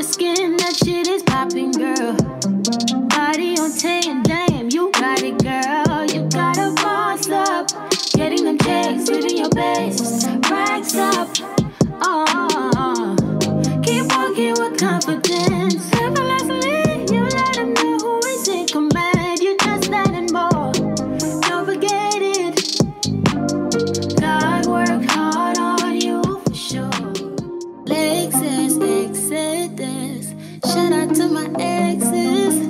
your skin, that shit is popping, girl. Body on 10, damn, you got it, girl. You gotta boss up, getting them checks, living your best, racks up. Oh, keep walking with confidence. Effortlessly, you let them know who is in command. You just that and more. Don't forget it. God worked hard on you for sure. Lexus, Exodus. Shout out to my exes.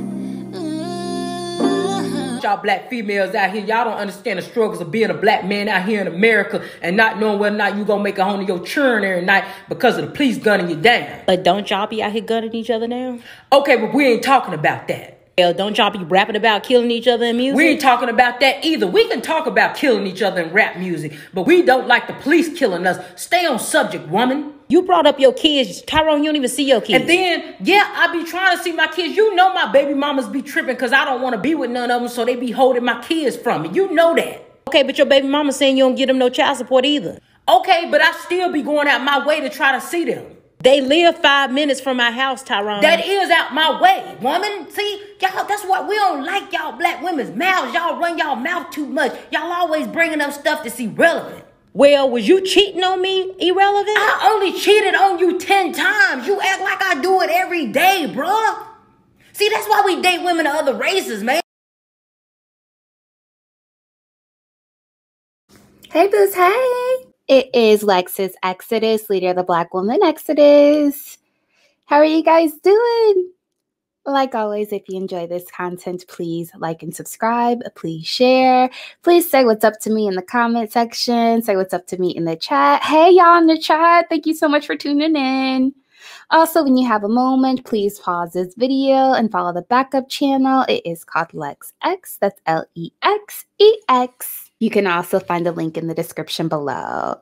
Y'all black females out here, y'all don't understand the struggles of being a black man out here in America and not knowing whether or not you gonna make it home to your children every night because of the police gunning you down. But don't y'all be out here gunning each other now? Okay, but we ain't talking about that. Well, don't y'all be rapping about killing each other in music? We ain't talking about that either. We can talk about killing each other in rap music, but we don't like the police killing us. Stay on subject, woman. You brought up your kids. Tyrone, you don't even see your kids. And then, yeah, I be trying to see my kids. You know my baby mamas be tripping because I don't want to be with none of them, so they be holding my kids from me. You know that. Okay, but your baby mama saying you don't give them no child support either. Okay, but I still be going out my way to try to see them. They live 5 minutes from my house, Tyrone. That is out my way, woman. See, y'all, that's why we don't like y'all black women's mouths. Y'all run y'all mouth too much. Y'all always bringing up stuff that's irrelevant. Well, was you cheating on me irrelevant? I only cheated on you 10 times. You act like I do it every day, bruh. See, that's why we date women of other races, man. Hey, Booze, hey. It is Lexus Exodus, leader of the Black Woman Exodus. How are you guys doing? Like always, if you enjoy this content, please like and subscribe. Please share. Please say what's up to me in the comment section. Say what's up to me in the chat. Hey, y'all in the chat. Thank you so much for tuning in. Also, when you have a moment, please pause this video and follow the backup channel. It is called LexX. That's Lexex. You can also find a link in the description below.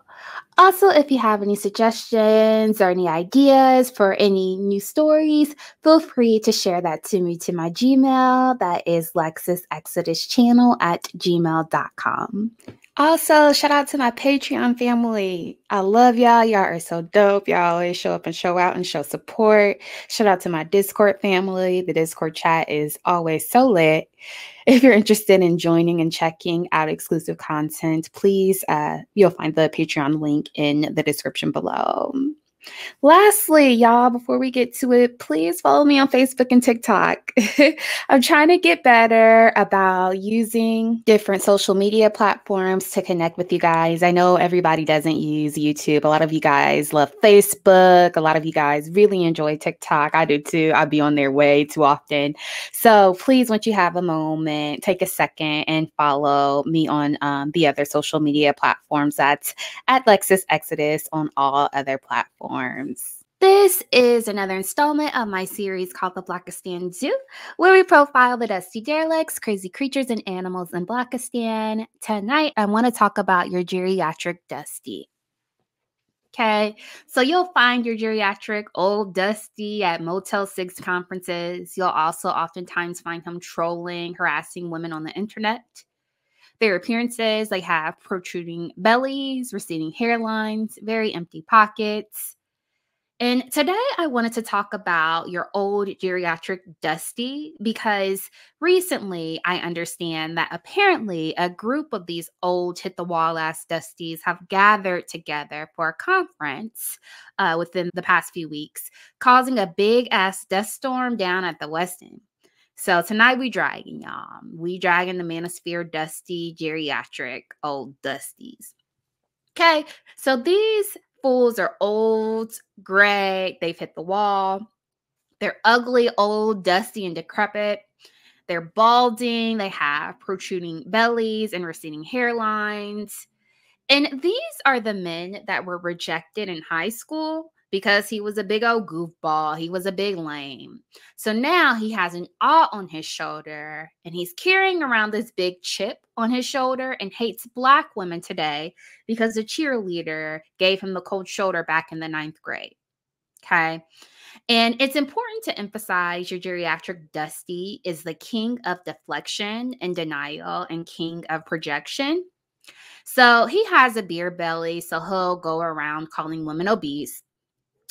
Also, if you have any suggestions or any ideas for any new stories, feel free to share that to me to my Gmail. That is lexusexoduschannel@gmail.com. Also, shout out to my Patreon family. I love y'all. Y'all are so dope. Y'all always show up and show out and show support. Shout out to my Discord family. The Discord chat is always so lit. If you're interested in joining and checking out exclusive content, please, you'll find the Patreon link in the description below. Lastly, y'all, before we get to it, please follow me on Facebook and TikTok. I'm trying to get better about using different social media platforms to connect with you guys. I know everybody doesn't use YouTube. A lot of you guys love Facebook. A lot of you guys really enjoy TikTok. I do too. I be on there way too often. So please, once you have a moment, take a second and follow me on the other social media platforms. That's at Lexus Exodus on all other platforms. This is another installment of my series called the Blackistan Zoo, where we profile the dusty derelicts, crazy creatures, and animals in Blackistan. Tonight, I want to talk about your geriatric dusty. Okay, so you'll find your geriatric old dusty at Motel 6 conferences. You'll also oftentimes find him trolling, harassing women on the internet. Their appearances, they have protruding bellies, receding hairlines, very empty pockets. And today I wanted to talk about your old geriatric dusty because recently I understand that apparently a group of these old hit the wall ass dusties have gathered together for a conference within the past few weeks, causing a big ass dust storm down at the West End. So tonight we dragging y'all. We dragging the Manosphere dusty geriatric old dusties. Okay, so these fools are old, gray, they've hit the wall. They're ugly, old, dusty, and decrepit. They're balding, they have protruding bellies and receding hairlines. And these are the men that were rejected in high school because he was a big old goofball. He was a big lame. So now he has an ought on his shoulder and he's carrying around this big chip on his shoulder and hates black women today because the cheerleader gave him the cold shoulder back in the 9th grade. Okay. And it's important to emphasize your geriatric dusty is the king of deflection and denial and king of projection. So he has a beer belly, so he'll go around calling women obese.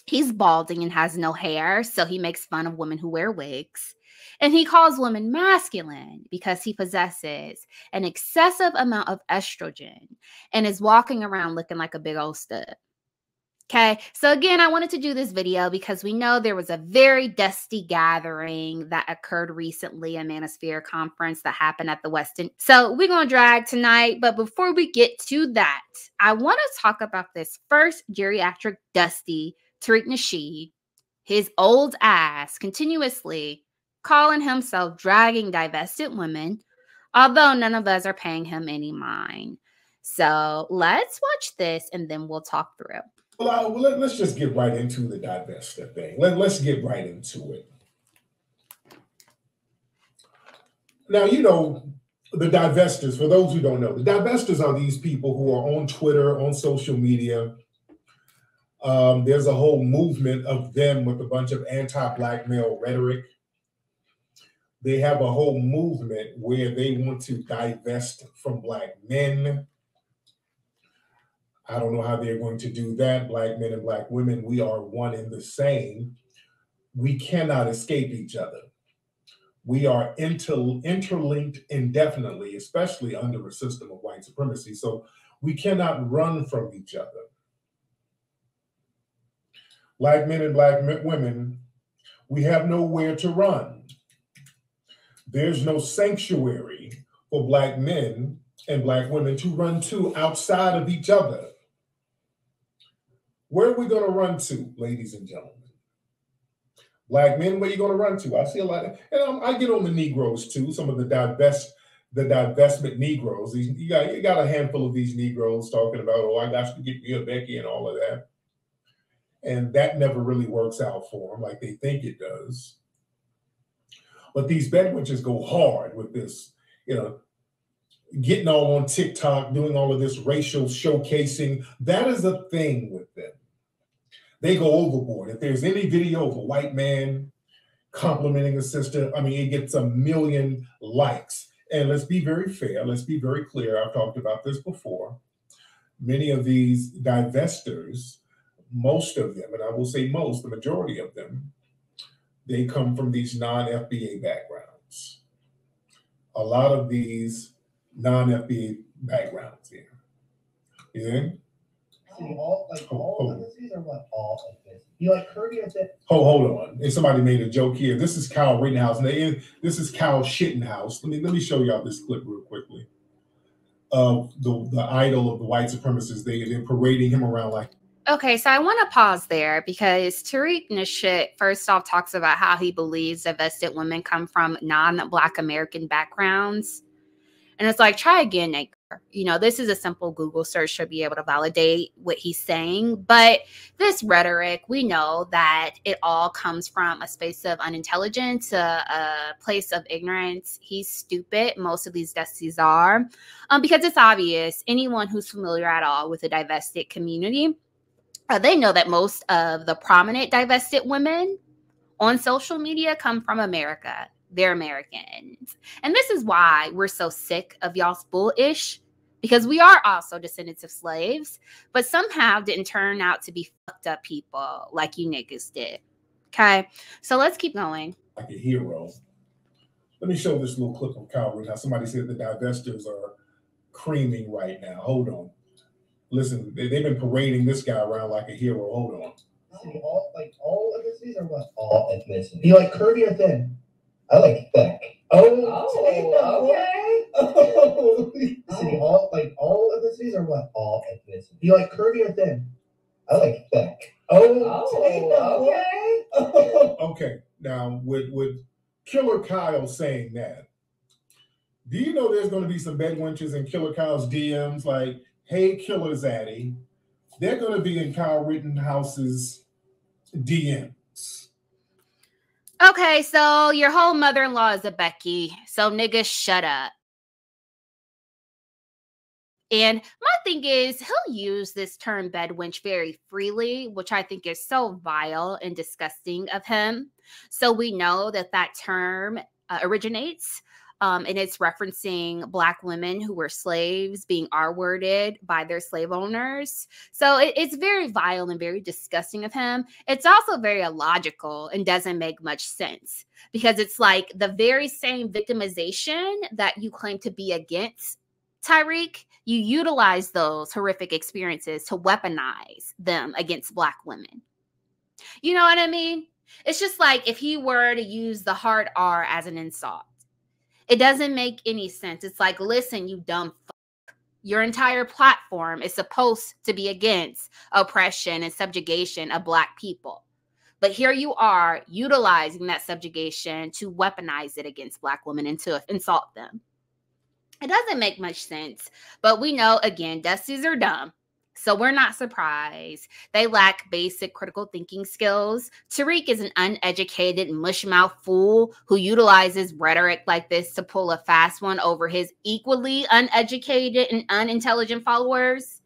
He's balding and has no hair, so he makes fun of women who wear wigs. And he calls women masculine because he possesses an excessive amount of estrogen and is walking around looking like a big old stud. Okay, so again, I wanted to do this video because we know there was a very dusty gathering that occurred recently, a Manosphere conference that happened at the Westin. So we're going to drag tonight, but before we get to that, I want to talk about this first geriatric dusty, Tariq Nasheed, his old ass continuously calling himself dragging divested women, although none of us are paying him any mind. So let's watch this and then we'll talk through. Well, let's just get right into the divestor thing. Let's get right into it. Now, you know, the divestors, for those who don't know, the divestors are these people who are on Twitter, on social media. There's a whole movement of them with a bunch of anti-Black male rhetoric. They have a whole movement where they want to divest from Black men. I don't know how they're going to do that. Black men and Black women, we are one and the same. We cannot escape each other. We are interlinked indefinitely, especially under a system of white supremacy. So we cannot run from each other. Black men and Black women, we have nowhere to run. There's no sanctuary for Black men and Black women to run to outside of each other. Where are we going to run to, ladies and gentlemen? Black men, where are you going to run to? I see a lot of, and I get on the Negroes too, some of the divestment Negroes. You got a handful of these Negroes talking about, oh, I got to get me a Becky and all of that. And that never really works out for them like they think it does. But these bedwitches go hard with this, you know, getting all on TikTok, doing all of this racial showcasing. That is a thing with them. They go overboard. If there's any video of a white man complimenting a sister, I mean, it gets 1 million likes. And let's be very fair. Let's be very clear. I've talked about this before. Many of these divestors, most of them, and I will say most, the majority of them, they come from these non-FBA backgrounds. A lot of these non-FBA backgrounds here. Yeah. All ethnicities or what? All ethnicities. You like Caribbean? Hold on. And somebody made a joke here. This is Kyle Rittenhouse. And this is Kyle Shittenhouse. Let me show y'all this clip real quickly. Of the idol of the white supremacists. They're parading him around like. Okay, so I want to pause there because Tariq Nasheed first off talks about how he believes divested women come from non-Black American backgrounds. And it's like, try again, nigger. You know, this is a simple Google search to be able to validate what he's saying. But this rhetoric, we know that it all comes from a space of unintelligence, a place of ignorance. He's stupid. Most of these Dusties are. Because it's obvious, anyone who's familiar at all with the divested community, they know that most of the prominent divested women on social media come from America. They're Americans. And this is why we're so sick of y'all's bullish, because we are also descendants of slaves, but somehow didn't turn out to be fucked up people like you niggas did. Okay, so let's keep going. Like a hero. Let me show this little clip of Kyle Rittenhouse. Somebody said the divestors are creaming right now. Hold on. Listen, they've been parading this guy around like a hero. Hold on. All ethnicities or what? All ethnicities. You like curvy or thin? I like thick. Okay. All ethnicities or what? All ethnicities. You like curvy or thin? I like thick. Okay. Okay. Now, with Killer Kyle saying that, do you know there's going to be some bedwenches in Killer Kyle's DMs like, hey, Killer Zaddy? They're going to be in Kyle Rittenhouse's DMs. Okay, so your whole mother-in-law is a Becky, so nigga, shut up. And my thing is, he'll use this term bedwench very freely, which I think is so vile and disgusting of him. So we know that that term originates and it's referencing Black women who were slaves being R-worded by their slave owners. So it's very vile and very disgusting of him. It's also very illogical and doesn't make much sense, because it's like the very same victimization that you claim to be against, Tariq, you utilize those horrific experiences to weaponize them against Black women. You know what I mean? It's just like if he were to use the hard R as an insult. It doesn't make any sense. It's like, listen, you dumb fuck. Your entire platform is supposed to be against oppression and subjugation of Black people. But here you are utilizing that subjugation to weaponize it against Black women and to insult them. It doesn't make much sense, but we know, again, Dusties are dumb. So we're not surprised. They lack basic critical thinking skills. Tariq is an uneducated mushmouth fool who utilizes rhetoric like this to pull a fast one over his equally uneducated and unintelligent followers.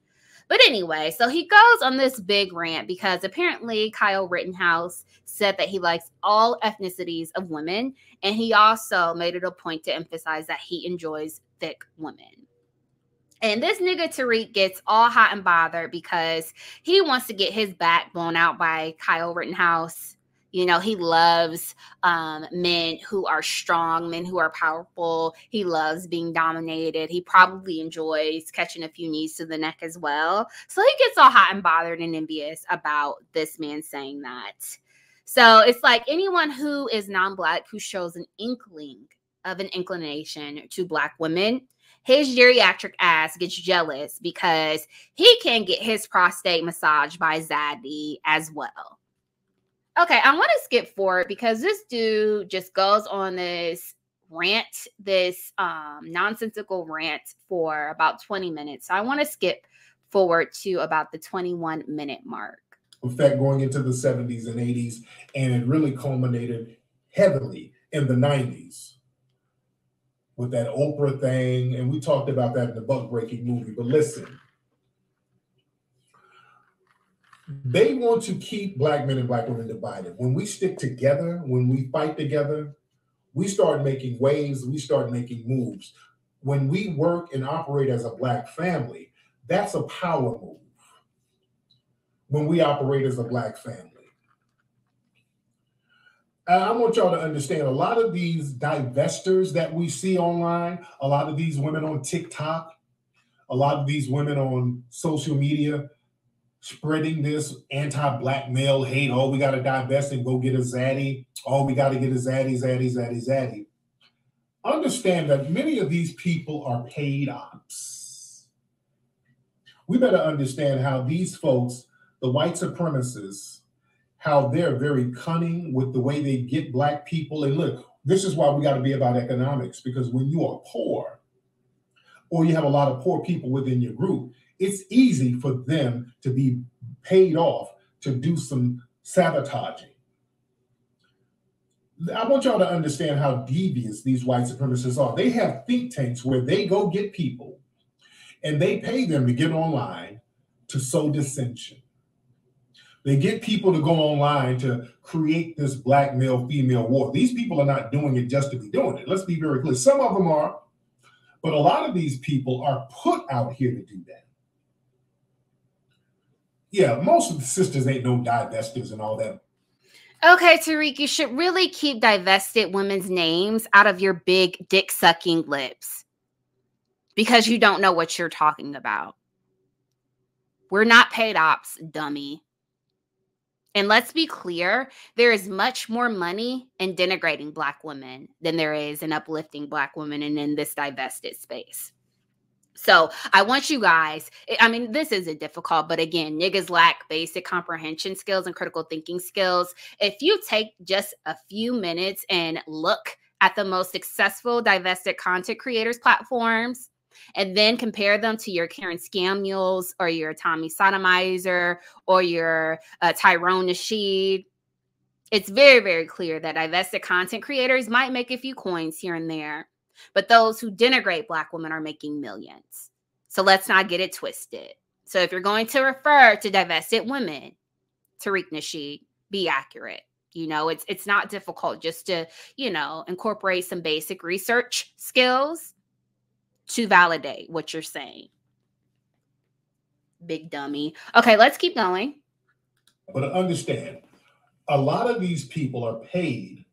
But anyway, so he goes on this big rant because apparently Kyle Rittenhouse said that he likes all ethnicities of women. And he also made it a point to emphasize that he enjoys thick women. And this nigga Tariq gets all hot and bothered because he wants to get his back blown out by Kyle Rittenhouse. You know, he loves men who are strong, men who are powerful. He loves being dominated. He probably enjoys catching a few knees to the neck as well. So he gets all hot and bothered and envious about this man saying that. So it's like anyone who is non-Black who shows an inkling of an inclination to Black women, his geriatric ass gets jealous because he can get his prostate massaged by Zaddy as well. Okay, I want to skip forward because this dude just goes on this rant, this nonsensical rant for about 20 minutes. So I want to skip forward to about the 21-minute mark. Effect going into the 70s and 80s, and it really culminated heavily in the 90s. With that Oprah thing, and we talked about that in the Buck Breaking movie. But listen, they want to keep Black men and Black women divided. When we stick together, when we fight together, we start making waves, we start making moves. When we work and operate as a Black family, that's a power move. When we operate as a Black family. I want y'all to understand a lot of these divestors that we see online, a lot of these women on TikTok, a lot of these women on social media spreading this anti-Black male hate. Oh, we got to divest and go get a zaddy. Oh, we got to get a zaddy. Understand that many of these people are paid ops. We better understand how these folks, the white supremacists, how they're very cunning with the way they get Black people. And look, this is why we got to be about economics, because when you are poor or you have a lot of poor people within your group, it's easy for them to be paid off to do some sabotaging. I want y'all to understand how devious these white supremacists are. They have think tanks where they go get people and they pay them to get online to sow dissension. They get people to go online to create this Black male-female war. These people are not doing it just to be doing it. Let's be very clear. Some of them are, but a lot of these people are put out here to do that. Yeah, most of the sisters ain't no divestors and all that. Okay, Tariq, you should really keep divested women's names out of your big dick-sucking lips because you don't know what you're talking about. We're not paid ops, dummy. And let's be clear, there is much more money in denigrating Black women than there is in uplifting Black women and in this divested space. So I want you guys, I mean, this isn't difficult, but again, niggas lack basic comprehension skills and critical thinking skills. If you take just a few minutes and look at the most successful divested content creators platforms, and then compare them to your Karen Scamuels or your Tommy Sodomizer or your Tariq Nasheed, it's very, very clear that divested content creators might make a few coins here and there, but those who denigrate Black women are making millions. So let's not get it twisted. So if you're going to refer to divested women, Tariq Nasheed, be accurate. You know, it's not difficult just to, you know, incorporate some basic research skills to validate what you're saying. Big dummy. Okay, let's keep going. But understand, a lot of these people are paid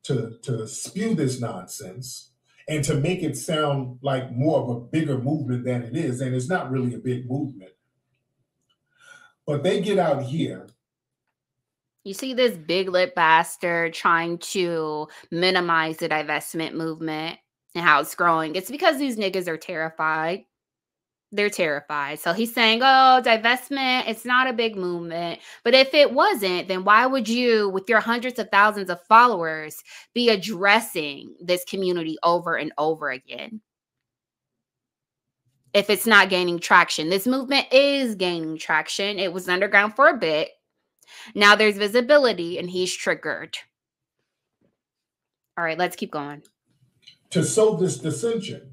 to spew this nonsense and to make it sound like more of a bigger movement than it is. And it's not really a big movement. But they get out here. You see this big lip bastard trying to minimize the divestment movement and how it's growing. It's because these niggas are terrified. They're terrified. So he's saying, oh, divestment, it's not a big movement. But if it wasn't, then why would you, with your hundreds of thousands of followers, be addressing this community over and over again? If it's not gaining traction, this movement is gaining traction. It was underground for a bit. Now there's visibility and he's triggered. All right, let's keep going. To sow this dissension.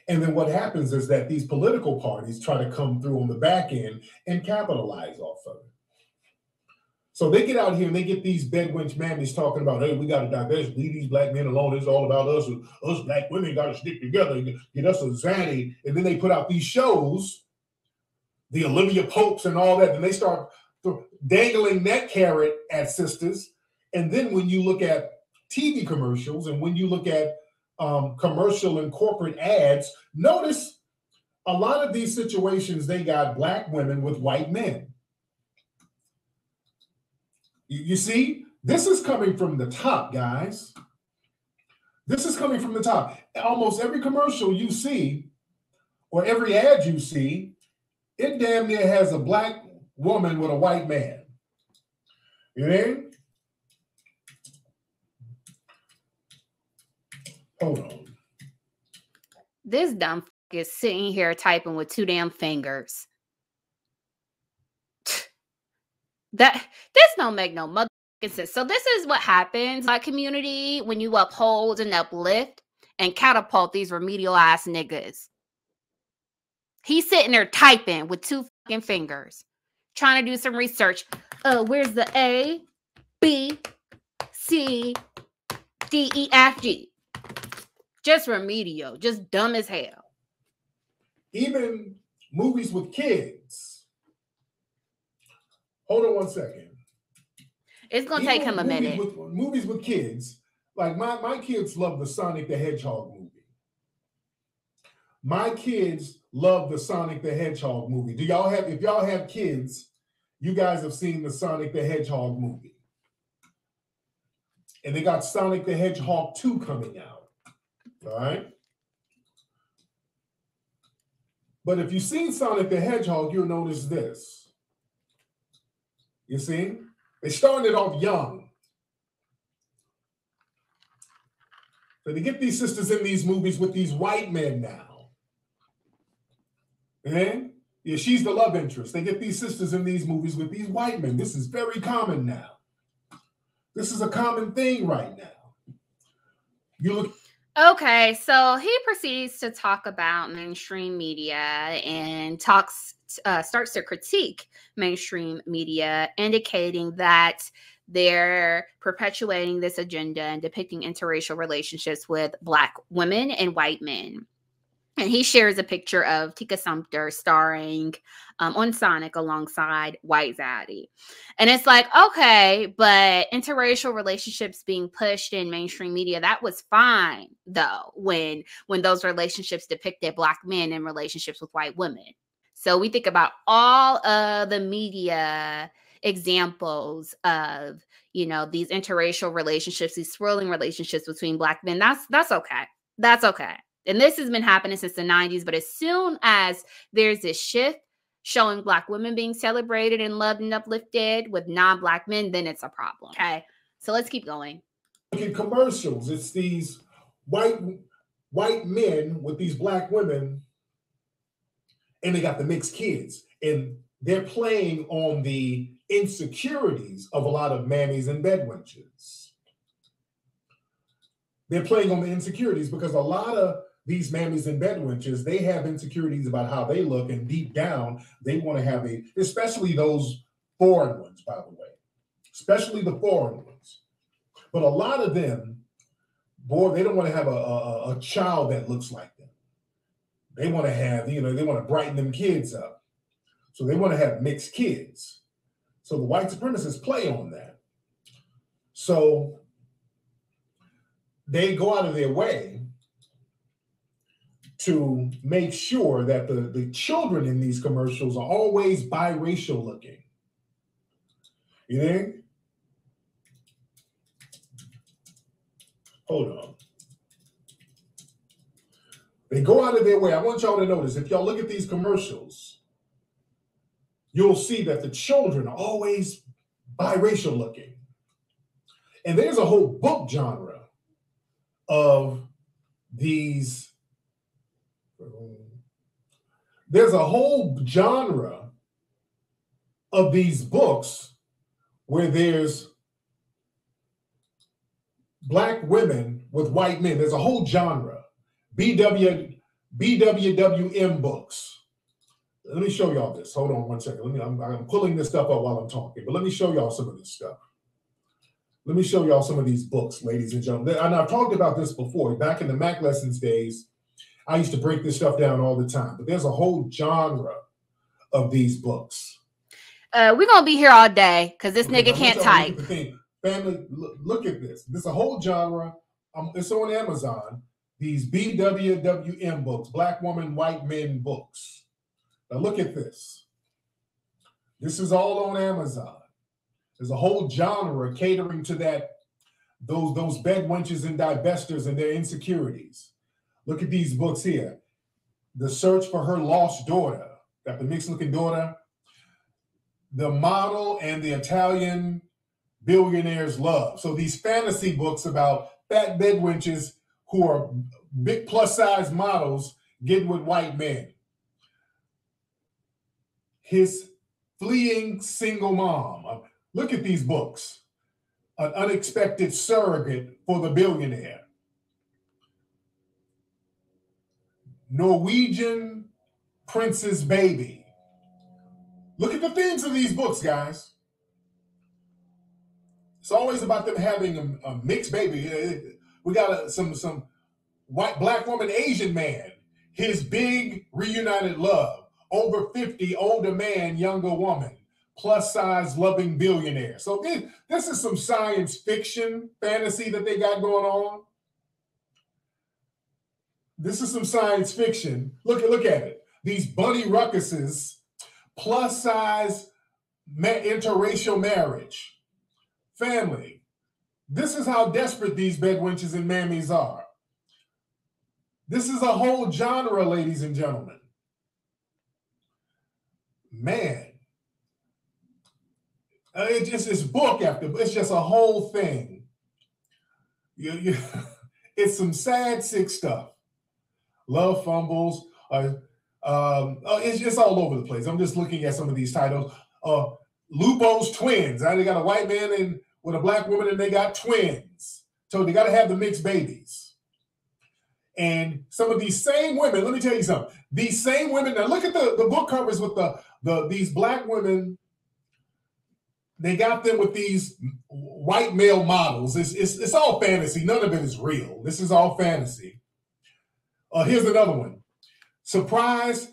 And then what happens is that these political parties try to come through on the back end and capitalize off of it. So they get out here and they get these bedwench mammies talking about, hey, we got to divest, leave these black men alone. It's all about us. Us black women got to stick together and get us a zaddy. And then they put out these shows, the Olivia Popes and all that, and they start dangling that carrot at sisters. And then when you look at TV commercials and when you look at commercial and corporate ads, notice a lot of these situations, they got black women with white men. You see, this is coming from the top, guys. This is coming from the top. Almost every commercial you see or every ad you see, it damn near has a black woman with a white man. You know? Hold on. This dumb is sitting here typing with 2 damn fingers. This don't make no motherfucking sense. So this is what happens, my community, when you uphold and uplift and catapult these remedial ass niggas. He's sitting there typing with 2 fucking fingers, trying to do some research. Where's the A, B, C, D, E, F, G? Just remedial, just dumb as hell. Even movies with kids. Hold on one second. It's going to take him a minute. Movies with kids. Like my kids love the Sonic the Hedgehog movie. My kids love the Sonic the Hedgehog movie. If y'all have kids, you guys have seen the Sonic the Hedgehog movie. And they got Sonic the Hedgehog 2 coming out. All right. But if you've seen Sonic the Hedgehog, you'll notice this. You see? They started off young. So they get these sisters in these movies with these white men now. And yeah, she's the love interest. They get these sisters in these movies with these white men. This is very common now. This is a common thing right now. You look. Okay, so he proceeds to talk about mainstream media and starts to critique mainstream media, indicating that they're perpetuating this agenda and depicting interracial relationships with Black women and white men. And he shares a picture of Tika Sumpter starring on Sonic alongside White Zaddy. And it's like, okay, but interracial relationships being pushed in mainstream media, that was fine, though, when those relationships depicted Black men in relationships with white women. So we think about all of the media examples of, you know, these interracial relationships, these swirling relationships between Black men. That's okay. That's okay. And this has been happening since the 90s. But as soon as there's this shift showing Black women being celebrated and loved and uplifted with non-Black men, then it's a problem. Okay. So let's keep going. Look at commercials. It's these white men with these Black women, and they got the mixed kids. And they're playing on the insecurities of a lot of mammies and bedwenches. They're playing on the insecurities because a lot of these mammies and bedwenches, they have insecurities about how they look, and deep down, they want to have especially those foreign ones, by the way. especially the foreign ones. But a lot of them, boy, they don't want to have a child that looks like them. They want to have, they want to brighten them kids up. So they want to have mixed kids. So the white supremacists play on that. So they go out of their way to make sure that the children in these commercials are always biracial looking. You think? Hold on. They go out of their way. I want y'all to notice, if y'all look at these commercials, you'll see that the children are always biracial looking. And there's a whole book genre of these. There's a whole genre of these books where there's black women with white men. There's a whole genre. BWWM books. Let me show y'all this. Hold on one second. I'm pulling this stuff up while I'm talking, but let me show y'all some of this stuff. Let me show y'all some of these books, ladies and gentlemen. And I've talked about this before. Back in the Mac Lessons days, I used to break this stuff down all the time, but there's a whole genre of these books. We're going to be here all day because this nigga can't type. Family, look at this. There's a whole genre. It's on Amazon. These BWWM books, Black Woman, White Men books. Now look at this. This is all on Amazon. There's a whole genre catering to those bed wenches and divestors and their insecurities. Look at these books here. The Search for Her Lost Daughter. Got the mixed looking daughter. The Model and the Italian Billionaire's Love. So these fantasy books about fat bed wenches who are big plus size models getting with white men. His Fleeing Single Mom. Look at these books. An Unexpected Surrogate for the Billionaire. Norwegian Prince's Baby. Look at the themes of these books, guys. It's always about them having a mixed baby. We got some white, black woman, Asian man. His Big Reunited Love. Over 50, older man, younger woman. Plus size loving billionaire. So this is some science fiction fantasy that they got going on. This is some science fiction. Look at it. These bunny ruckuses, plus size interracial marriage. Family. This is how desperate these bedwenches and mammies are. This is a whole genre, ladies and gentlemen. Man. It's book after book. It's just a whole thing. It's some sad, sick stuff. Love fumbles. It's just all over the place. I'm just looking at some of these titles. Lupo's twins. They got a white man with a black woman, and they got twins. So they got to have the mixed babies. And some of these same women, let me tell you something. These same women, now look at the book covers with these black women. They got them with these white male models. It's all fantasy. None of it is real. This is all fantasy. Here's another one. Surprise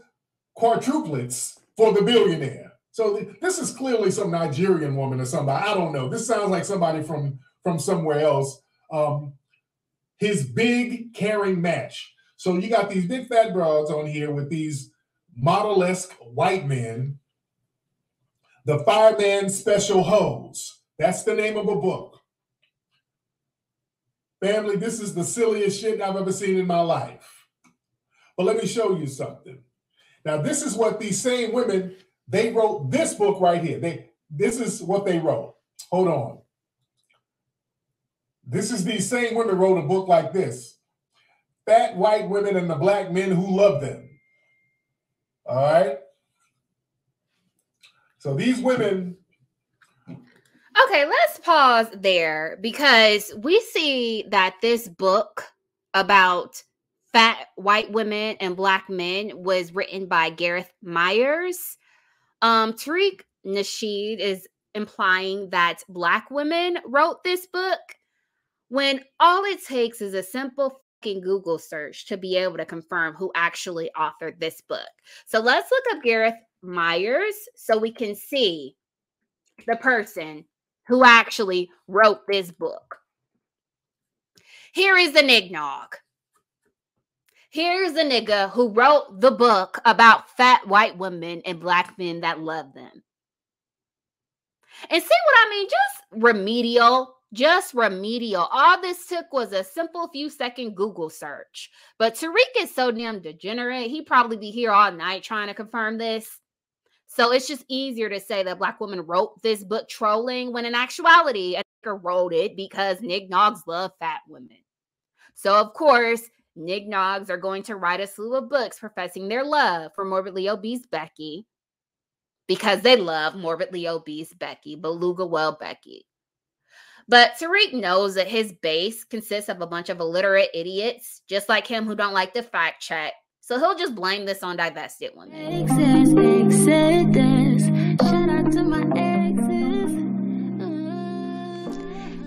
quadruplets for the billionaire. So this is clearly some Nigerian woman or somebody. I don't know. This sounds like somebody from somewhere else. His Big Caring Match. So you got these big fat broads on here with these model-esque white men. The Fireman Special Hose. That's the name of a book. Family, this is the silliest shit I've ever seen in my life. But let me show you something. Now, this is what these same women, they wrote this book right here. This is what they wrote. Hold on. This is these same women wrote a book like this. Fat white women and the black men who love them. All right? So these women. Okay, let's pause there because we see that this book about fat white women and black men was written by Gareth Myers. Tariq Nasheed is implying that Black women wrote this book, when all it takes is a simple fucking Google search to be able to confirm who actually authored this book. So let's look up Gareth Myers so we can see the person who actually wrote this book. Here is the nignog. Here's a nigga who wrote the book about fat white women and Black men that love them. And see what I mean? Just remedial. All this took was a simple few second Google search. But Tariq is so damn degenerate. He'd probably be here all night trying to confirm this. So it's just easier to say that Black women wrote this book trolling when in actuality, a nigga wrote it because nignogs love fat women. So of course, nignogs are going to write a slew of books professing their love for morbidly obese Becky because they love morbidly obese Becky, beluga well Becky. But Tariq knows that his base consists of a bunch of illiterate idiots, just like him, who don't like to fact check. So he'll just blame this on divested women. Shout out to my exes.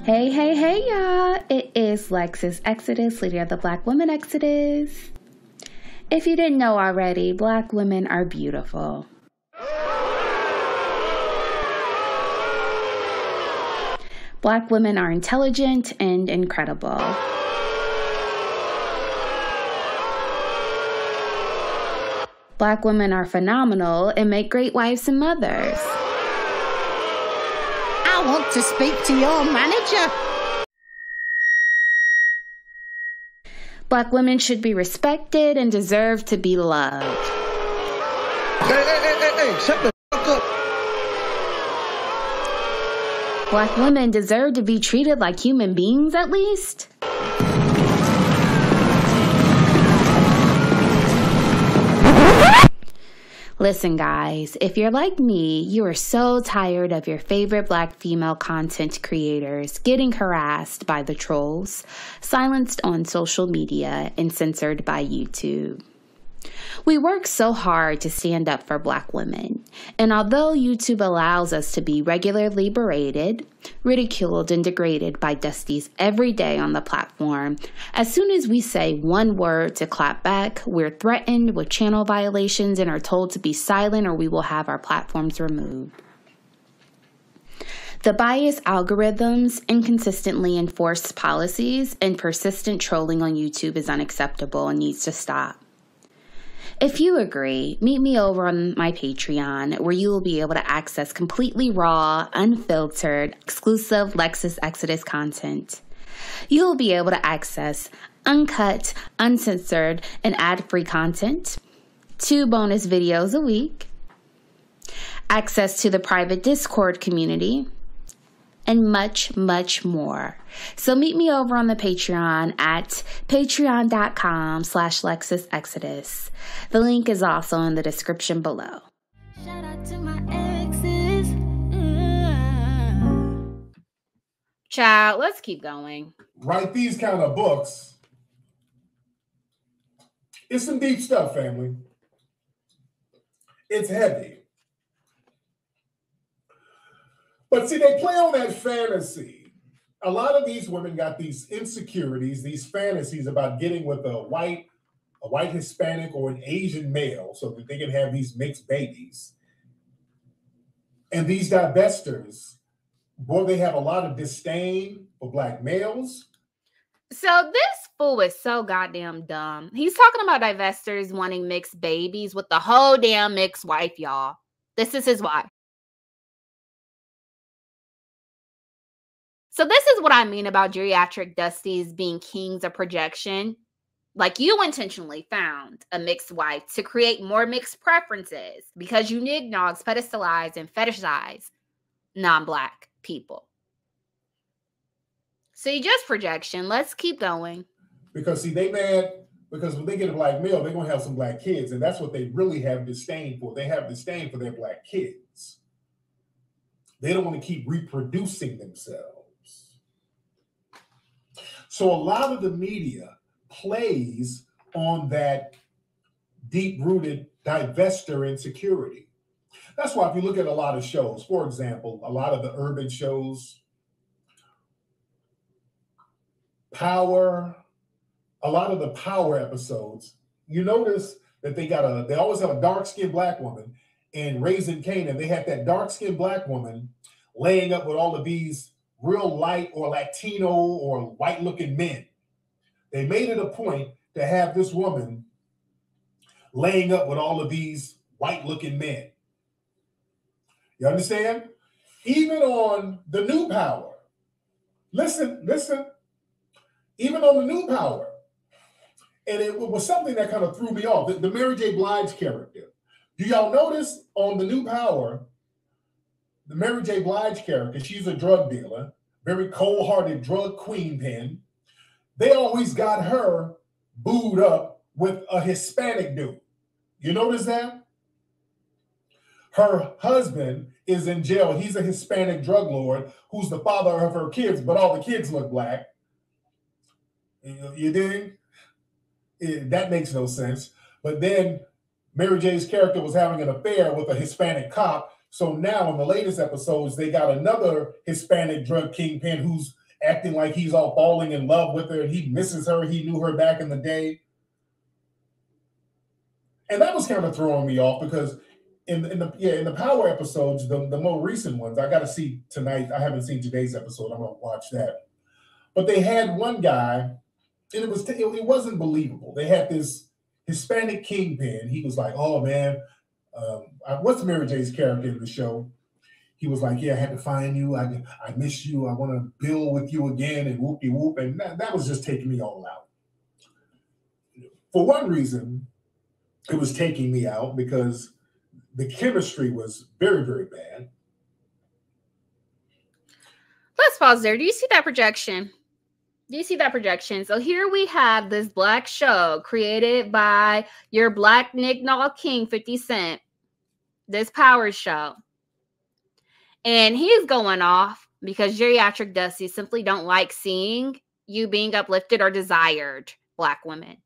Hey, y'all. It is Lexus Exodus, leader of the Black Women Exodus. If you didn't know already, Black women are beautiful. Black women are intelligent and incredible. Black women are phenomenal and make great wives and mothers. I want to speak to your manager. Black women should be respected and deserve to be loved. Hey, shut the fuck up. Black women deserve to be treated like human beings at least. Listen, guys, if you're like me, you are so tired of your favorite Black female content creators getting harassed by the trolls, silenced on social media, and censored by YouTube. We work so hard to stand up for Black women, and although YouTube allows us to be regularly berated, ridiculed, and degraded by Dusties every day on the platform, as soon as we say one word to clap back, we're threatened with channel violations and are told to be silent or we will have our platforms removed. The biased algorithms, inconsistently enforced policies, and persistent trolling on YouTube is unacceptable and needs to stop. If you agree, meet me over on my Patreon, where you will be able to access completely raw, unfiltered, exclusive Lexus Exodus content. You will be able to access uncut, uncensored, and ad-free content, 2 bonus videos a week, access to the private Discord community, and much, much more. So meet me over on the Patreon at patreon.com/LexusExodus. The link is also in the description below. Shout out to my exes. Child, let's keep going. Write these kind of books. It's some deep stuff, family. It's heavy. But see, they play on that fantasy. A lot of these women got these insecurities, these fantasies about getting with a white Hispanic, or an Asian male so that they can have these mixed babies. And these divestors, boy, they have a lot of disdain for Black males. So this fool is so goddamn dumb. He's talking about divestors wanting mixed babies with the whole damn mixed wife, y'all. This is his wife. So this is what I mean about geriatric Dusties being kings of projection. Like, you intentionally found a mixed wife to create more mixed preferences because you nignogs pedestalize and fetishize non-Black people. So you just projection. Let's keep going. Because see, they mad because when they get a Black male, they're gonna have some Black kids, and that's what they really have disdain for. They have disdain for their Black kids. They don't want to keep reproducing themselves. So a lot of the media plays on that deep-rooted divestor insecurity. That's why if you look at a lot of shows, for example, a lot of the urban shows, Power, a lot of the Power episodes, you notice that they always have a dark-skinned black woman. In Raising Kanan, they had that dark-skinned black woman laying up with all of these real light or Latino or white-looking men. They made it a point to have this woman laying up with all of these white-looking men. You understand? Even on the new Power, listen, even on the new Power, and it was something that kind of threw me off, the Mary J. Blige character. Do y'all notice on the new Power, the Mary J. Blige character, she's a drug dealer, very cold-hearted drug queen pin. They always got her booed up with a Hispanic dude. You notice that? Her husband is in jail. He's a Hispanic drug lord who's the father of her kids, but all the kids look black. You dig? That makes no sense. But then Mary J's character was having an affair with a Hispanic cop. So now in the latest episodes, they got another Hispanic drug kingpin who's acting like he's all falling in love with her and he misses her. He knew her back in the day. And that was kind of throwing me off because in the Power episodes, the more recent ones, I got to see tonight. I haven't seen today's episode. I'm going to watch that. But they had one guy, and it wasn't believable. They had this Hispanic kingpin. He was like, "Oh man, what's Mary J's character in the show?" He was like, "Yeah, I had to find you. I miss you. I want to build with you again." And whoopie whoop, and that was just taking me all out. For one reason, it was taking me out because the chemistry was very, very bad. Let's pause there. Do you see that projection? Do you see that projection? So here we have this black show created by your black Nick Nall King, 50 Cent, this Power show. And he's going off because Geriatric Dusties simply don't like seeing you being uplifted or desired, black women.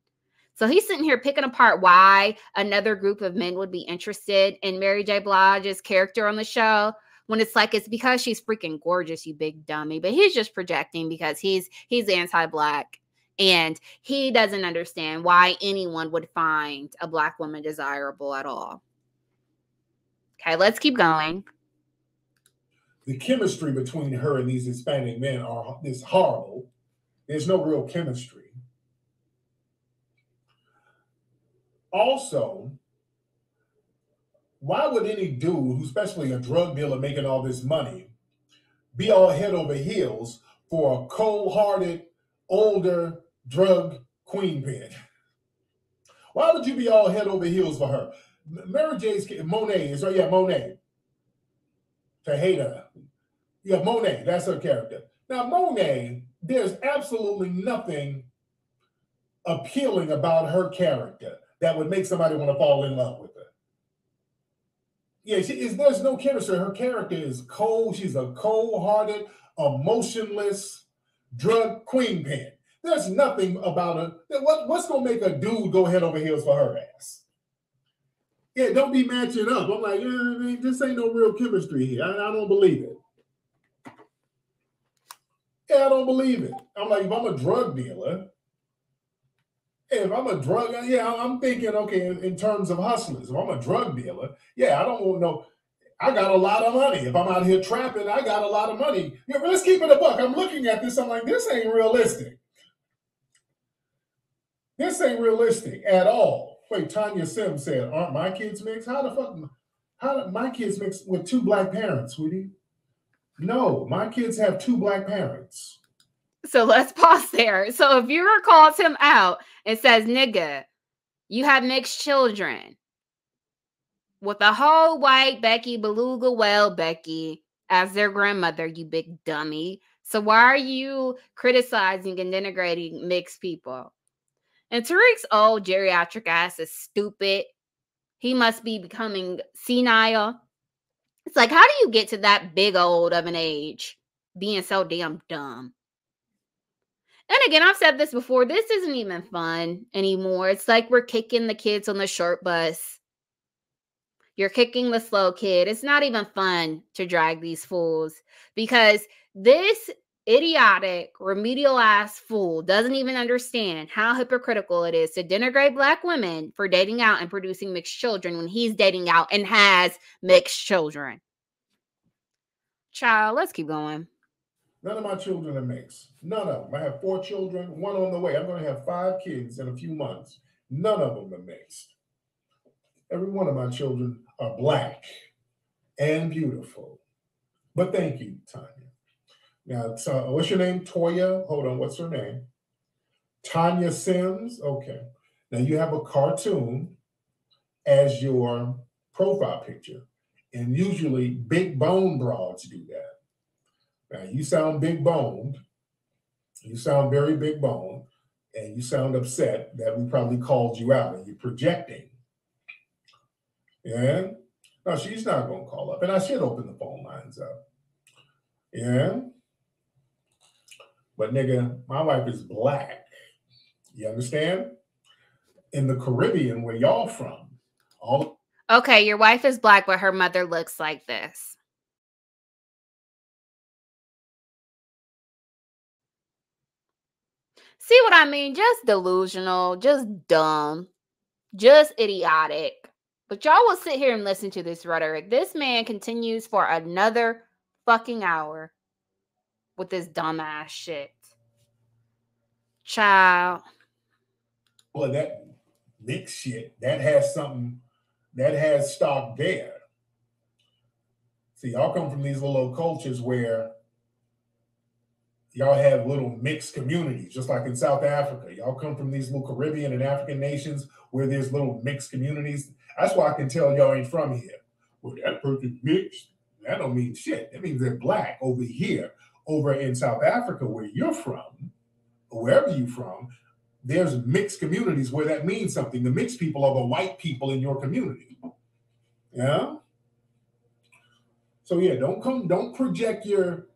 So he's sitting here picking apart why another group of men would be interested in Mary J. Blige's character on the show, when it's like, it's because she's freaking gorgeous, you big dummy. But he's just projecting because he's anti-black and he doesn't understand why anyone would find a black woman desirable at all. Okay, let's keep going. The chemistry between her and these Hispanic men is horrible. There's no real chemistry. Also, why would any dude, who's especially a drug dealer making all this money, be all head over heels for a cold-hearted, older drug queen pin? Why would you be all head over heels for her? Mary J's Monet is right. Yeah, Monet. Tejeda. Yeah, Monet. That's her character. Now, Monet, there's absolutely nothing appealing about her character that would make somebody want to fall in love with her. Yeah, there's no chemistry. Her character is cold. She's a cold-hearted, emotionless drug queen pin. There's nothing about her. What's going to make a dude go head over heels for her ass? Yeah, don't be matching up. I'm like, this ain't no real chemistry here. I don't believe it. Yeah, I don't believe it. I'm like, if I'm a drug dealer, I'm thinking, okay, in terms of hustlers. If I'm a drug dealer, I don't want no, I got a lot of money. If I'm out here trapping, I got a lot of money. Yeah, but let's keep it a buck. I'm looking at this, I'm like, this ain't realistic. This ain't realistic at all. Wait, Tanya Sims said, aren't my kids mixed? How did my kids mix with two black parents, sweetie? No, my kids have two black parents. So let's pause there. So if viewer calls him out and says, nigga, you have mixed children with a whole white Becky Beluga Well Becky as their grandmother, you big dummy. So why are you criticizing and denigrating mixed people? And Tariq's old geriatric ass is stupid. He must be becoming senile. It's like, how do you get to that big old of an age being so damn dumb? And again, I've said this before, this isn't even fun anymore. It's like we're kicking the kids on the short bus. You're kicking the slow kid. It's not even fun to drag these fools because this idiotic, remedial ass fool doesn't even understand how hypocritical it is to denigrate Black women for dating out and producing mixed children when he's dating out and has mixed children. Child, let's keep going. None of my children are mixed. None of them. I have 4 children, 1 on the way. I'm going to have 5 kids in a few months. None of them are mixed. Every one of my children are Black and beautiful. But thank you, Tanya. Now, what's your name? Toya? Hold on, what's her name? Tanya Sims? Okay. Now, you have a cartoon as your profile picture. And usually, big bone broads do that. Now, you sound big boned. You sound very big boned. And you sound upset that we probably called you out and you're projecting. Yeah? No, she's not going to call up. And I should open the phone lines up. Yeah? But nigga, my wife is Black. You understand? In the Caribbean, where y'all from, okay, your wife is Black, but her mother looks like this. See what I mean? Just delusional, just dumb, just idiotic. But y'all will sit here and listen to this rhetoric. This man continues for another fucking hour with this dumbass shit. Child. Well, that mixed shit, that has something, that has stock there. See, y'all come from these little cultures where y'all have little mixed communities, just like in South Africa. Y'all come from these little Caribbean and African nations where there's little mixed communities. That's why I can tell y'all ain't from here. Well, that person's mixed. That don't mean shit. That means they're Black over here. Over in South Africa, where you're from, or wherever you're from, there's mixed communities where that means something. The mixed people are the white people in your community. Yeah? So yeah, don't project your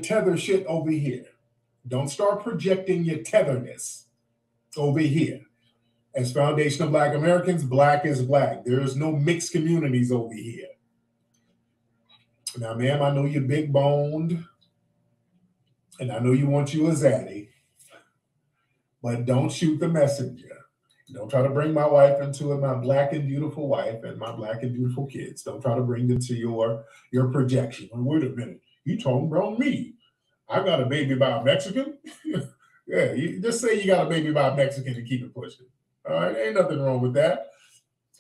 tether shit over here. Don't start projecting your tetherness over here. As Foundation of Black Americans, Black is Black. There is no mixed communities over here. Now, ma'am, I know you're big boned, and I know you want you a zaddy, but don't shoot the messenger. Don't try to bring my wife into it, my Black and beautiful wife and my Black and beautiful kids. Don't try to bring them to your projection. Well, wait a minute, you talking about me? I got a baby by a Mexican? Yeah, you just say you got a baby by a Mexican and keep it pushing. All right, ain't nothing wrong with that.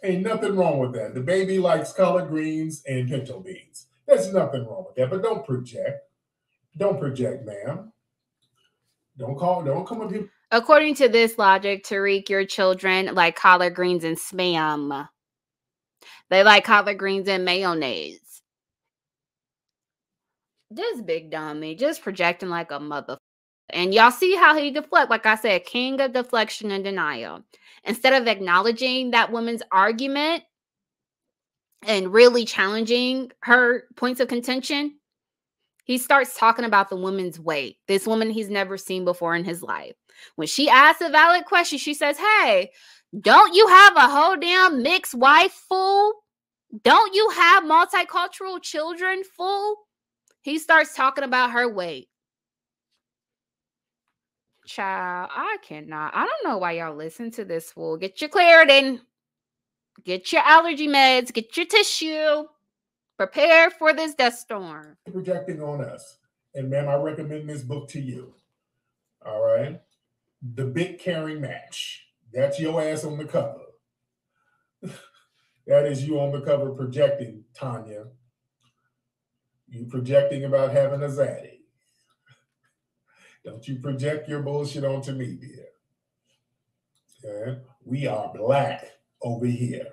Ain't nothing wrong with that. The baby likes collard greens and pinto beans. There's nothing wrong with that, but don't project. Don't project, ma'am. Don't come up here. According to this logic, Tariq, your children like collard greens and spam. They like collard greens and mayonnaise. This big dummy, just projecting like a motherfucker. And y'all see how he deflect, like I said, king of deflection and denial. Instead of acknowledging that woman's argument and really challenging her points of contention, he starts talking about the woman's weight. This woman he's never seen before in his life. When she asks a valid question, she says, hey, don't you have a whole damn mixed wife, fool? Don't you have multicultural children, fool? He starts talking about her weight. Child, I cannot. I don't know why y'all listen to this fool. Get your Claritin. Get your allergy meds. Get your tissue. Prepare for this death storm. Projecting on us. And ma'am, I recommend this book to you. All right? The Big Caring Match. That's your ass on the cover. That is you on the cover projecting, Tanya. You projecting about having a zaddy. Don't you project your bullshit onto me, dear. Okay? We are Black over here.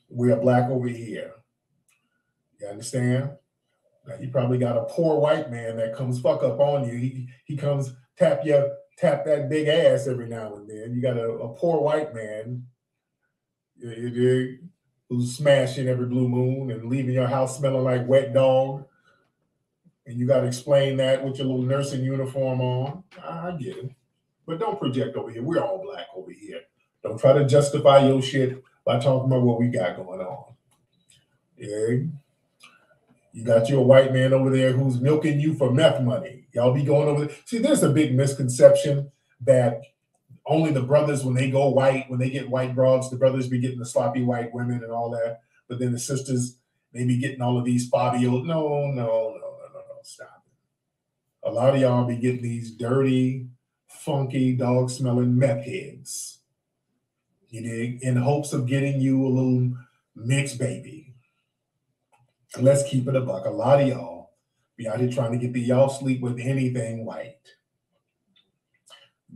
We are Black over here. You understand? Now, you probably got a poor white man that comes fuck up on you. He comes tap that big ass every now and then. You got a poor white man who's smashing every blue moon and leaving your house smelling like wet dog. And you got to explain that with your little nursing uniform on. I get it. But don't project over here. We're all Black over here. Don't try to justify your shit by talking about what we got going on. Yeah. You got your white man over there who's milking you for meth money. Y'all be going over there. See, there's a big misconception that only the brothers, when they go white, when they get white broads, the brothers be getting the sloppy white women and all that. But then the sisters, they be getting all of these Fabio. No. Stop it. A lot of y'all be getting these dirty, funky, dog-smelling meth heads. You dig? In hopes of getting you a little mixed baby. Let's keep it a buck. A lot of y'all be out here trying to get y'all sleep with anything white.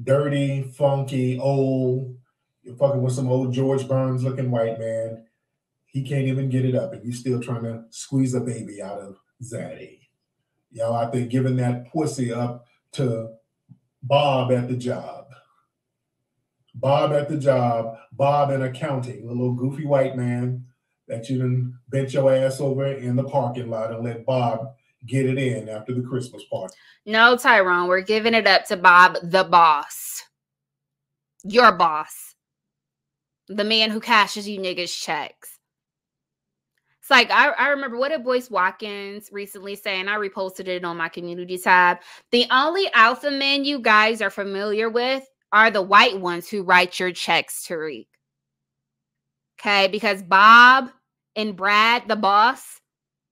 Dirty, funky, old. You're fucking with some old George Burns looking white man. He can't even get it up, and you still trying to squeeze a baby out of Zaddy. Y'all out there giving that pussy up to Bob at the job. Bob at the job, Bob in accounting, a little goofy white man that you done bent your ass over in the parking lot and let Bob get it in after the Christmas party. No, Tyrone, we're giving it up to Bob, the boss. Your boss. The man who cashes you niggas checks. It's like, I remember, what did Boyce Watkins recently say, and I reposted it on my community tab. The only alpha men you guys are familiar with are the white ones who write your checks, Tariq. Okay, because Bob and Brad, the boss,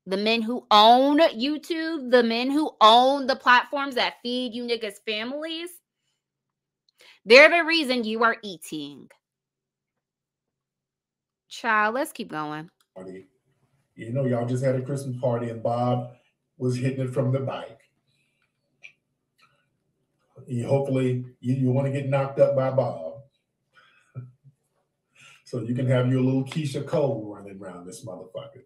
the men who own YouTube, the men who own the platforms that feed you niggas' families, they're the reason you are eating. Child, let's keep going. You know, y'all just had a Christmas party and Bob was hitting it from the bike. Hopefully, you want to get knocked up by Bob. So you can have your little Keisha Cole running around this motherfucker.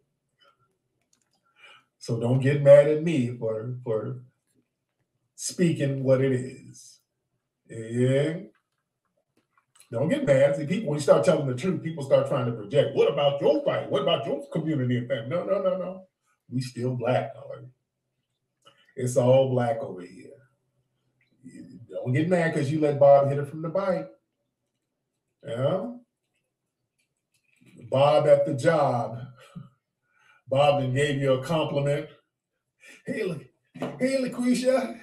So don't get mad at me for speaking what it is. Yeah. Don't get mad. See, people, when you start telling the truth, people start trying to project. What about your fight? What about your community and family? No. We still black, however. It's all black over here. Don't get mad because you let Bob hit it from the bike. Yeah. Bob at the job. Bob then gave you a compliment. Hey, LaQuisha.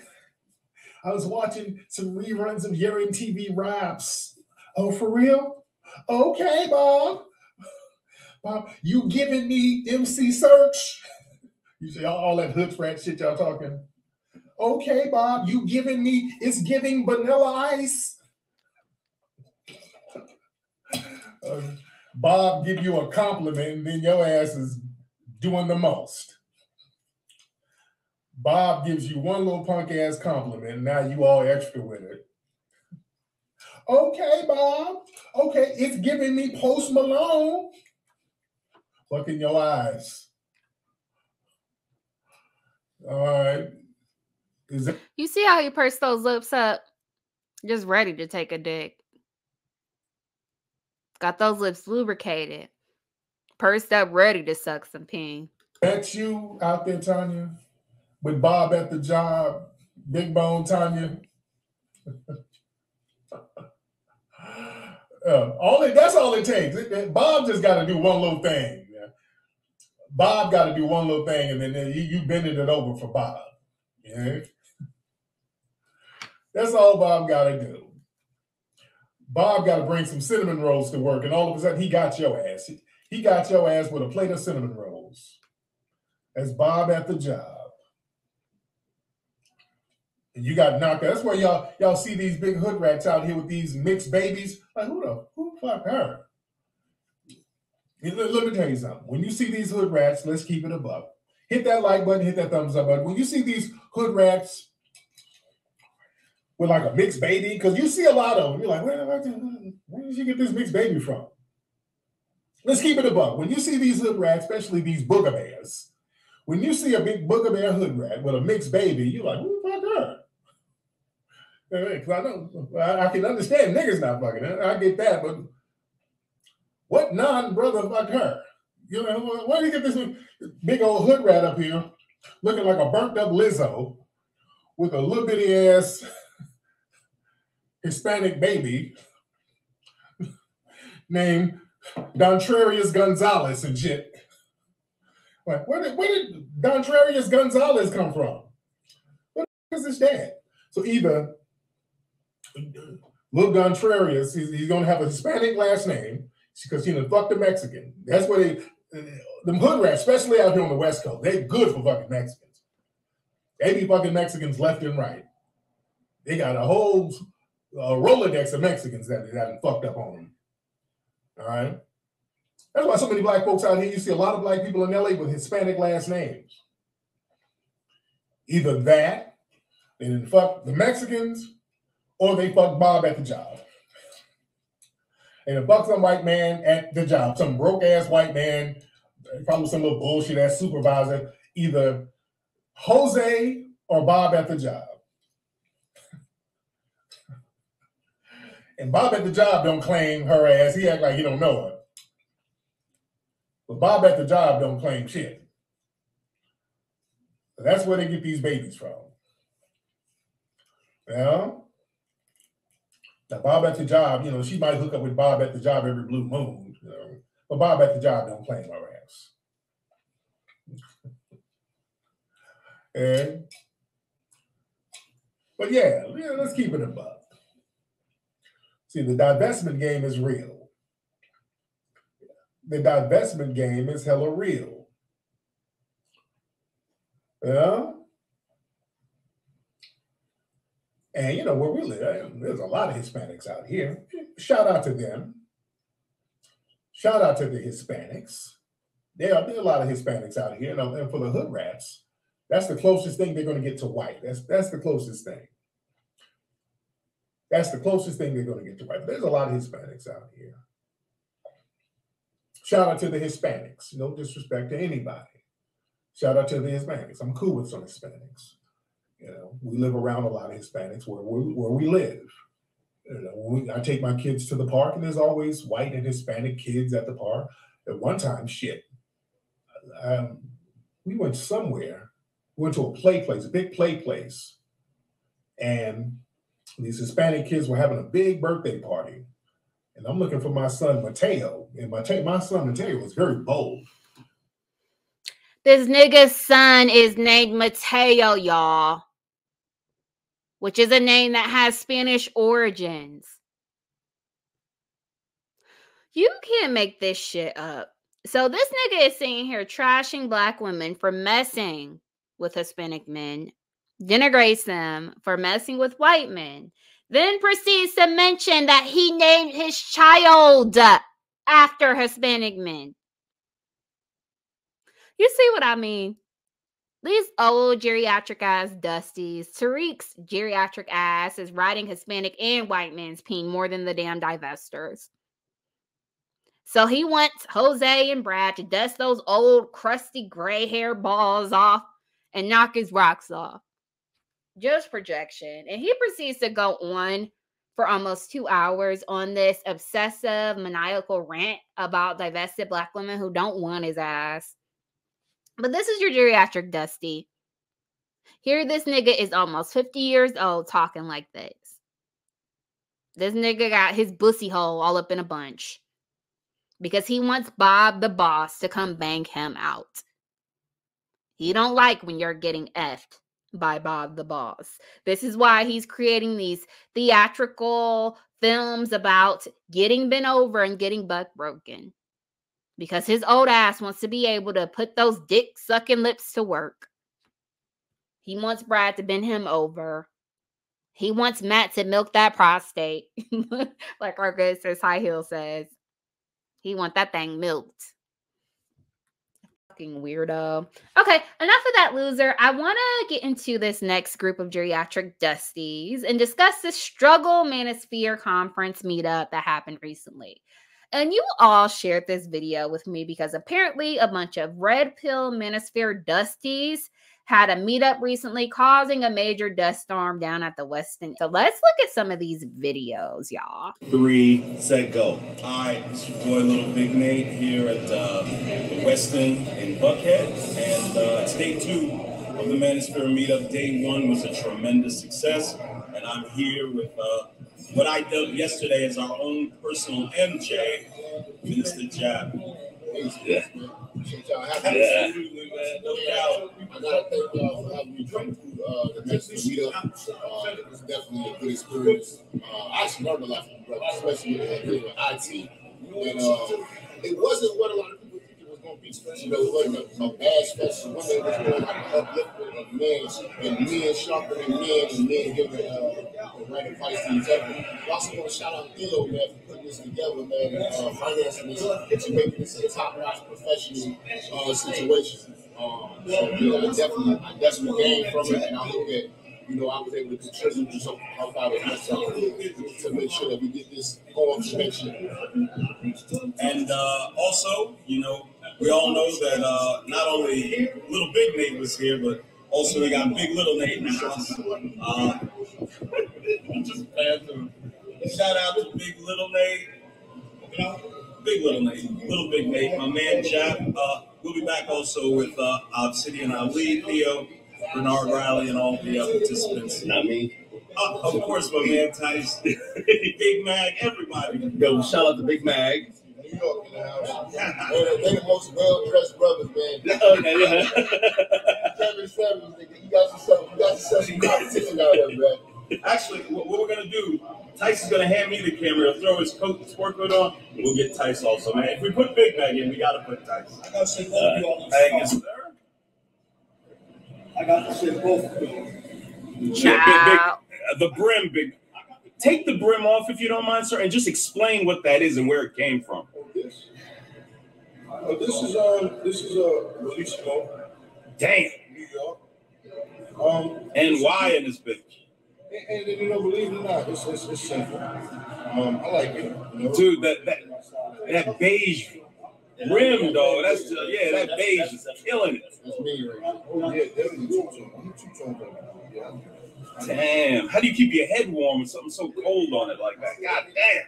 I was watching some reruns of your MTV Raps. Oh, for real? Okay, Bob. Bob, you giving me MC Search? You see all that hood rat shit y'all talking? Okay, Bob, you giving me, it's giving Vanilla Ice. Bob give you a compliment and then your ass is doing the most. Bob gives you one little punk ass compliment and now you all extra with it. Okay, Bob. Okay, it's giving me Post Malone. Look in your eyes. All right. You see how he pursed those lips up? Just ready to take a dick. Got those lips lubricated. Pursed up, ready to suck some peen. That's you out there, Tanya, with Bob at the job. Big bone, Tanya. That's all it takes. Bob just got to do one little thing. Bob got to do one little thing, and then you bending it over for Bob. Yeah. That's all Bob got to do. Bob got to bring some cinnamon rolls to work, and all of a sudden he got your ass. He got your ass with a plate of cinnamon rolls. That's Bob at the job. And you got knocked out. That's why y'all see these big hood rats out here with these mixed babies. Like, who the fuck her? Let me tell you something. When you see these hood rats, let's keep it above. Hit that like button, hit that thumbs up button. When you see these hood rats with like a mixed baby, because you see a lot of them, you're like, where did you get this mixed baby from? Let's keep it above. When you see these hood rats, especially these booger bears, when you see a big booger bear hood rat with a mixed baby, you're like, who the fuck her? Because I know I can understand niggas not fucking her. I get that, but what non-brother fucked her? You know, where do you get this big old hood rat up here looking like a burnt up Lizzo with a little bitty ass Hispanic baby named Dontrarius Gonzalez and shit. Like, where did Dontrarius Gonzalez come from? What is his dad? So either Lil Dontrarius, he's going to have a Hispanic last name because he done fucked a Mexican. That's what them hood rats, especially out here on the West Coast, they're good for fucking Mexicans. They be fucking Mexicans left and right. They got a whole Rolodex of Mexicans that fucked up on them. All right? That's why so many black folks out here, you see a lot of black people in LA with Hispanic last names. Either that, they didn't fuck the Mexicans, or they fucked Bob at the job. They done fucked some white man at the job, some broke-ass white man, probably some little bullshit-ass supervisor, either Jose or Bob at the job. And Bob at the job don't claim her ass. He act like he don't know her. But Bob at the job don't claim shit. That's where they get these babies from. Yeah. Now, Bob at the job, she might hook up with Bob at the job every blue moon, but Bob at the job don't claim her ass. But yeah, let's keep it a buck. See, the divestment game is real. The divestment game is hella real. Yeah. And where we live, there's a lot of Hispanics out here. Shout out to them. Shout out to the Hispanics. There are a lot of Hispanics out here. And for the hood rats, that's the closest thing they're going to get to white. That's the closest thing. That's the closest thing they're going to get to white. But there's a lot of Hispanics out here. Shout out to the Hispanics. No disrespect to anybody. Shout out to the Hispanics. I'm cool with some Hispanics. We live around a lot of Hispanics where we live. I take my kids to the park, and there's always white and Hispanic kids at the park. At one time, we went somewhere. We went to a play place, a big play place, and these Hispanic kids were having a big birthday party. And I'm looking for my son, Mateo. And my son, Mateo, was very bold. This nigga's son is named Mateo, y'all. Which is a name that has Spanish origins. You can't make this shit up. So this nigga is sitting here trashing black women for messing with Hispanic men, denigrates them for messing with white men, then proceeds to mention that he named his child after Hispanic men. You see what I mean? These old geriatric ass Dusties. Tariq's geriatric ass is riding Hispanic and white men's peen more than the damn divestors. So he wants Jose and Brad to dust those old crusty gray hair balls off and knock his rocks off. Just projection. And he proceeds to go on for almost 2 hours on this obsessive, maniacal rant about divested black women who don't want his ass. But this is your geriatric Dusty. Here, this nigga is almost 50 years old talking like this. This nigga got his bussy hole all up in a bunch. Because he wants Bob the boss to come bang him out. He don't like when you're getting effed by Bob the boss. This is why he's creating these theatrical films about getting bent over and getting butt broken. Because his old ass wants to be able to put those dick-sucking lips to work. He wants Brad to bend him over. He wants Matt to milk that prostate. Like our good sis High Heel says. He wants that thing milked. Fucking weirdo. Okay, enough of that loser. I want to get into this next group of geriatric Dusties and discuss this struggle Manosphere conference meetup that happened recently. And you all shared this video with me because apparently a bunch of red pill Manosphere Dusties had a meetup recently causing a major dust storm down at the Westin. So let's look at some of these videos, y'all. 3, set, go. All right, it's your boy Little Big Nate here at the Westin in Buckhead. And it's day 2 of the Manosphere meetup. Day 1 was a tremendous success. And I'm here with what I dubbed yesterday as our own personal MJ, Minister Jab. Yeah. Absolutely, man. No doubt. I gotta thank y'all for having me come through the Meetup. It was definitely a good experience. I actually learned a lot from you, brother, especially with IT. And it wasn't what a lot of people think it was going to be. You know, it wasn't a bad special. One day it was more like an upliftment of men sharpening men and men giving the right advice to each other. I also want to shout out Theo, man, for putting this together, man, and financing this and making this a top-notch professional situation. So yeah, I definitely gained from it, and I hope that I was able to contribute to something, help out as much as I could to make sure that we get this going to next year. And also, we all know that not only Little Big Nate was here, but also we got Big Little Nate in the house. Shout out to Big Little Nate. Big Little Nate, Little Big Nate, my man Jab. We'll be back also with Obsidian Ali, Theo, Bernard Riley, and all the participants. Not me. Of course, my man Tice, Big Mag, everybody. Yo, shout out to Big Mag. New York in the house. They're the most well-dressed brothers, man. Okay, yeah. You got some competition out there, man. Actually, what we're going to do, Tice is going to hand me the camera. He'll throw his sport coat on, and we'll get Tice also, man. If we put Big Mag in, we got to put Tice. I got to say both of y'all. Yes, sir. I got to say both of y'all. Yeah, the brim, big. Take the brim off if you don't mind, sir, and just explain what that is and where it came from. This is a release smoke. Damn. New York. And why in this bitch? And believe it or not, it's simple. I like it. Dude, that beige rim, though. That's that beige is killing it. That's me right now. Oh yeah, definitely two-tone. Yeah. Damn. How do you keep your head warm with something so cold on it like that? God damn.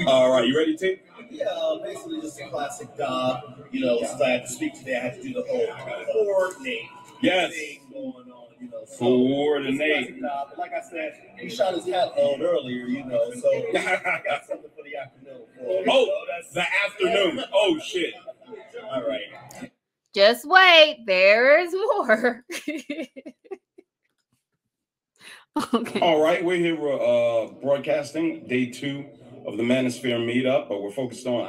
All right, you ready, T? Yeah, basically just a classic job. Since I had to speak today, I had to do the whole coordinate thing going on. Coordinate. But like I said, he shot his hat on earlier, so I got something for the afternoon. That's the afternoon. Oh, shit. All right. Just wait, there's more. Okay. All right, we're here broadcasting day 2 of the Manosphere Meetup, but we're focused on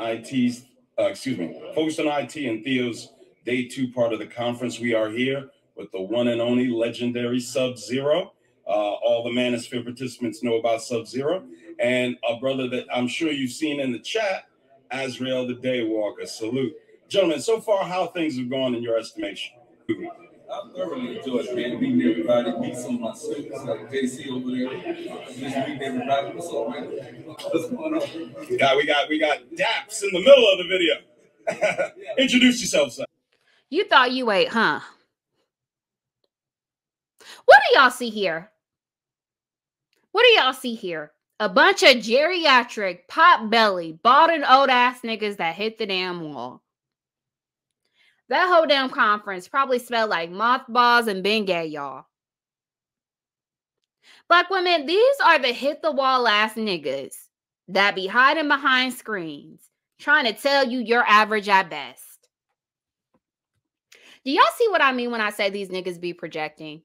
focused on IT and Theo's day 2 part of the conference. We are here with the one and only legendary Sub-Zero. All the Manosphere participants know about Sub-Zero, and a brother that I'm sure you've seen in the chat, Azrael the Daywalker. Salute. Gentlemen, so far, how things have gone in your estimation? I thoroughly enjoyed meeting everybody, meet some of my students like JC over there. Just meeting everybody. What's up, man? What's going on? Yeah, we got Daps in the middle of the video. Introduce yourself, sir. You thought you ate, huh? What do y'all see here? What do y'all see here? A bunch of geriatric, pot-belly, bald and old-ass niggas that hit the damn wall. That whole damn conference probably smelled like mothballs and Bengay, y'all. Black women, these are the hit-the-wall ass niggas that be hiding behind screens, trying to tell you you're average at best. Do y'all see what I mean when I say these niggas be projecting?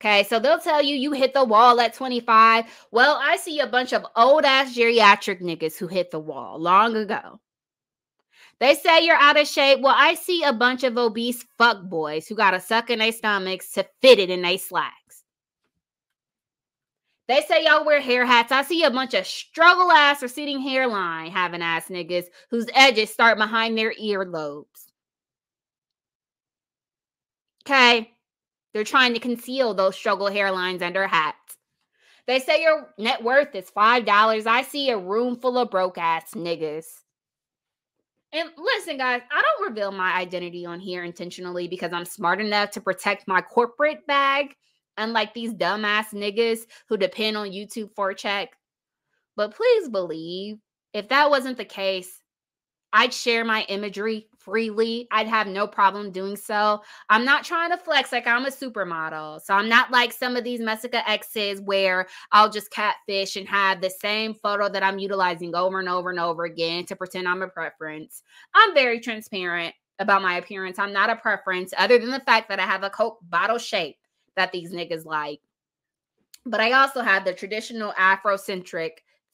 Okay, so they'll tell you you hit the wall at 25. Well, I see a bunch of old-ass geriatric niggas who hit the wall long ago. They say you're out of shape. Well, I see a bunch of obese fuckboys who got to suck in their stomachs to fit it in their slacks. They say y'all wear hair hats. I see a bunch of struggle-ass receding hairline having ass niggas whose edges start behind their earlobes. Okay? They're trying to conceal those struggle hairlines under hats. They say your net worth is $5. I see a room full of broke-ass niggas. And listen, guys, I don't reveal my identity on here intentionally because I'm smart enough to protect my corporate bag, unlike these dumbass niggas who depend on YouTube for a check. But please believe, if that wasn't the case, I'd share my imagery freely, I'd have no problem doing so. I'm not trying to flex like I'm a supermodel. So I'm not like some of these Messica exes where I'll just catfish and have the same photo that I'm utilizing over and over and over again to pretend I'm a preference. I'm very transparent about my appearance. I'm not a preference other than the fact that I have a Coke bottle shape that these niggas like. But I also have the traditional Afrocentric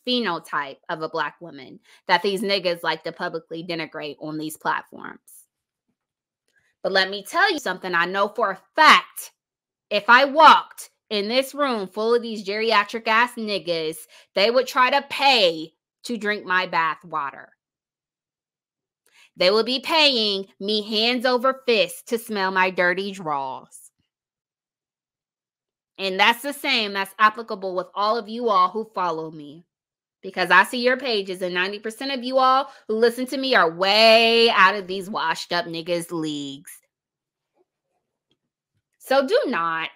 phenotype of a Black woman that these niggas like to publicly denigrate on these platforms. But let me tell you something. I know for a fact, if I walked in this room full of these geriatric ass niggas, they would try to pay to drink my bath water. They would be paying me hands over fist to smell my dirty drawers. And that's the same. That's applicable with all of you all who follow me. Because I see your pages, and 90% of you all who listen to me are way out of these washed up niggas' leagues. So do not,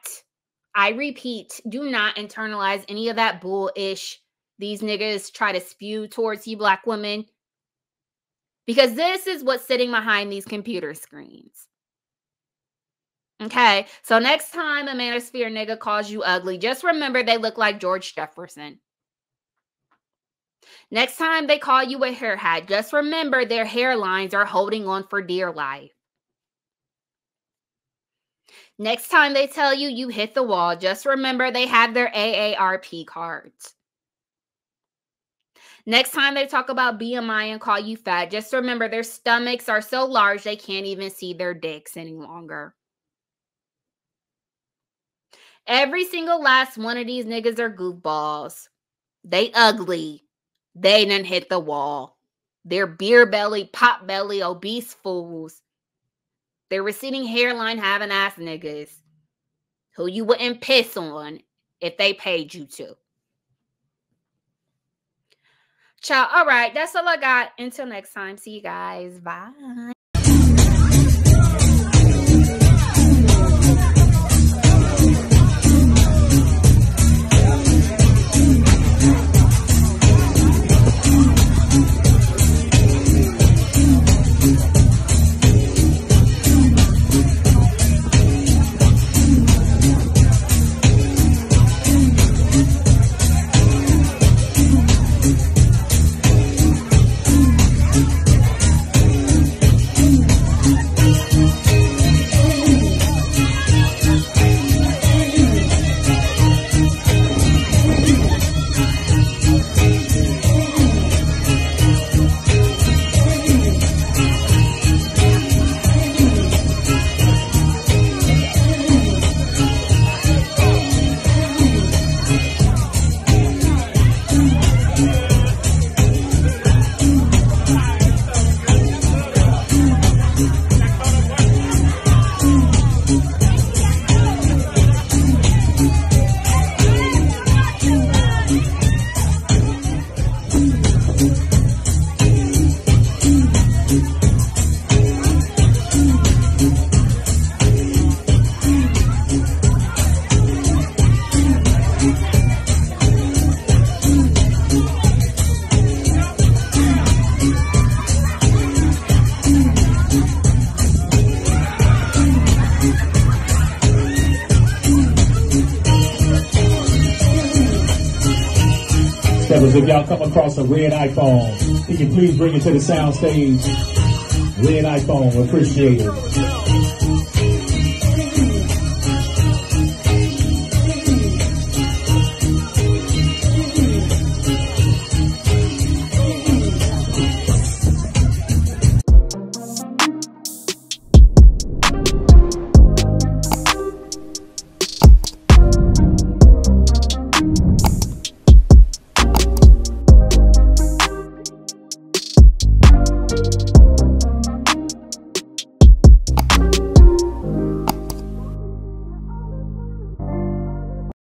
I repeat, do not internalize any of that bullish these niggas try to spew towards you Black women. Because this is what's sitting behind these computer screens. Okay, so next time a Manosphere nigga calls you ugly, just remember they look like George Jefferson. Next time they call you a hair hat, just remember their hairlines are holding on for dear life. Next time they tell you you hit the wall, just remember they have their AARP cards. Next time they talk about BMI and call you fat, just remember their stomachs are so large they can't even see their dicks any longer. Every single last one of these niggas are goofballs. They ugly. They done hit the wall. They're beer belly, pot belly, obese fools. They're receding hairline having ass niggas who you wouldn't piss on if they paid you to. Ciao. All right. That's all I got. Until next time. See you guys. Bye. If y'all come across a red iPhone, can you please bring it to the sound stage? Red iPhone, appreciate it.